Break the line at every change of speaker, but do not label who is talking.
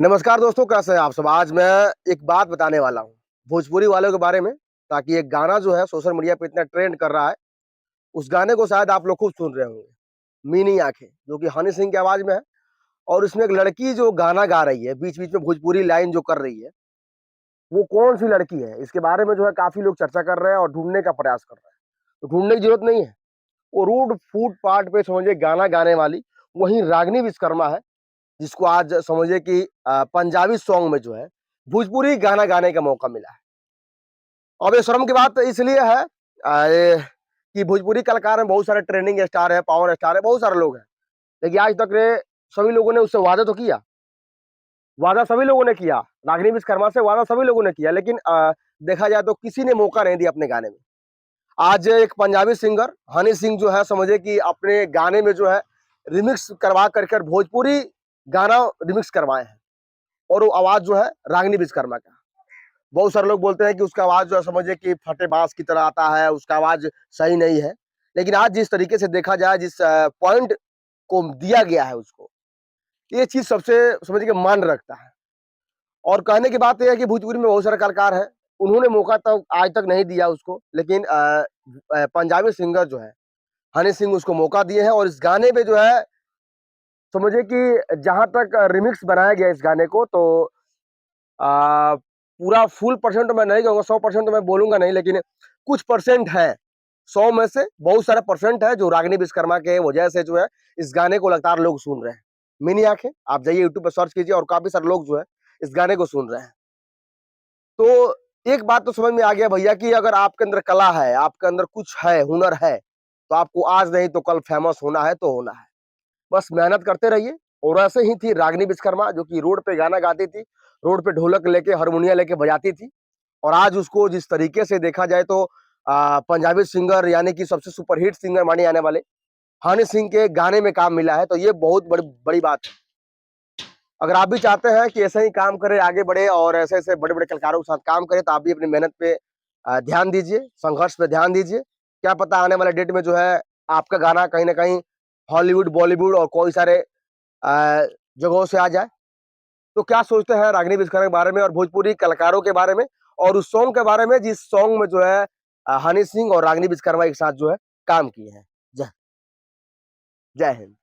नमस्कार दोस्तों, कैसे हैं आप सब? आज मैं एक बात बताने वाला हूँ, भोजपुरी वालों के बारे में, ताकि एक गाना जो है सोशल मीडिया पे इतना ट्रेंड कर रहा है, उस गाने को शायद आप लोग खूब सुन रहे होंगे, मीनी आँखें, जो कि हनी सिंह की आवाज़ में है और उसमें एक लड़की जो गाना गा रही है, बीच-बीच में भोजपुरी लाइन जो कर रही है, वो कौन-सी लड़की है? इसके बारे में जो है काफ़ी लोग चर्चा कर रहे हैं और ढूँढने का प्रयास कर रहे हैं। तो ढूँढने की ज़रूरत नहीं है, वो रोड फुटपाथ पे समझिए गाना गाने वाली, वही रागिनी विश्वकर्मा है, जिसको आज समझिए कि पंजाबी सॉन्ग में जो है, भोजपुरी गाना गाने का मौका मिला है। अब ये शर्म की बात तो इसलिए है ये कि भोजपुरी कलाकार में बहुत सारे ट्रेंडिंग स्टार हैं, पावर स्टार हैं, बहुत सारे लोग हैं। लेकिन आज तक ने सभी लोगों ने उससे वादा तो किया, वादा सभी लोगों ने किया, रागिनी विश्वकर्मा से वादा सभी लोगों ने किया, लेकिन देखा जाए तो किसी ने मौका नहीं दिया अपने गाने में। आज एक पंजाबी सिंगर हनी सिंह जो है समझिए कि अपने गाने में जो है रिमिक्स करवा कर भोजपुरी गाना रिमिक्स करवाए हैं और वो आवाज़ जो है रागिनी विश्वकर्मा का। बहुत सारे लोग बोलते हैं कि उसका आवाज़ जो है समझिए कि फटे बाँस की तरह आता है, उसका आवाज़ सही नहीं है। लेकिन आज जिस तरीके से देखा जाए, जिस पॉइंट को दिया गया है उसको, ये चीज़ सबसे समझिए कि मान्य रखता है। और कहने की बात ये है कि भोजपुरी में बहुत सारे कलाकार हैं, उन्होंने मौका तो आज तक नहीं दिया उसको, लेकिन पंजाबी सिंगर जो है, हनी सिंह उसको मौका दिए हैं और इस गाने में जो है समझिए कि जहाँ तक रिमिक्स बनाया गया इस गाने को तो पूरा फुल परसेंट तो मैं नहीं कहूँगा, 100% तो मैं बोलूँगा नहीं, लेकिन कुछ परसेंट है, 100 में से बहुत सारा परसेंट है जो रागिनी विश्वकर्मा के वजह से जो है इस गाने को लगातार लोग सुन रहे हैं। मिनी आँखें, आप जाइए यूट्यूब पे सर्च कीजिए और काफ़ी सारे लोग जो है इस गाने को सुन रहे हैं। तो एक बात तो समझ में आ गया भैया कि अगर आपके अंदर कला है, आपके अंदर कुछ है, हुनर है, तो आपको आज नहीं तो कल फेमस होना है तो होना है। बस मेहनत करते रहिए और ऐसे ही थी रागिनी विश्वकर्मा जो कि रोड पे गाना गाती थी, रोड पे ढोलक लेके, हारमोनिया लेके बजाती थी और आज उसको जिस तरीके से देखा जाए तो पंजाबी सिंगर यानी कि सबसे सुपरहिट सिंगर माने जाने वाले हनी सिंह के गाने में काम मिला है, तो ये बहुत बड़ी बड़ी बात है। अगर आप भी चाहते हैं कि ऐसे ही काम करें, आगे बढ़े और ऐसे-ऐसे बड़े-बड़े कलाकारों के साथ काम करें, तो आप भी अपनी मेहनत पे ध्यान दीजिए, संघर्ष पे ध्यान दीजिए। क्या पता आने वाले डेट में जो है आपका गाना कहीं न कहीं हॉलीवुड, बॉलीवुड और कोई सारे जगहों से आ जाए। तो क्या सोचते हैं रागिनी विश्वकर्मा के बारे में और भोजपुरी कलाकारों के बारे में और उस सॉन्ग के बारे में जिस सॉन्ग में जो है हनी सिंह और रागिनी विश्वकर्मा एक साथ जो है काम किए हैं? जय जय हिंद।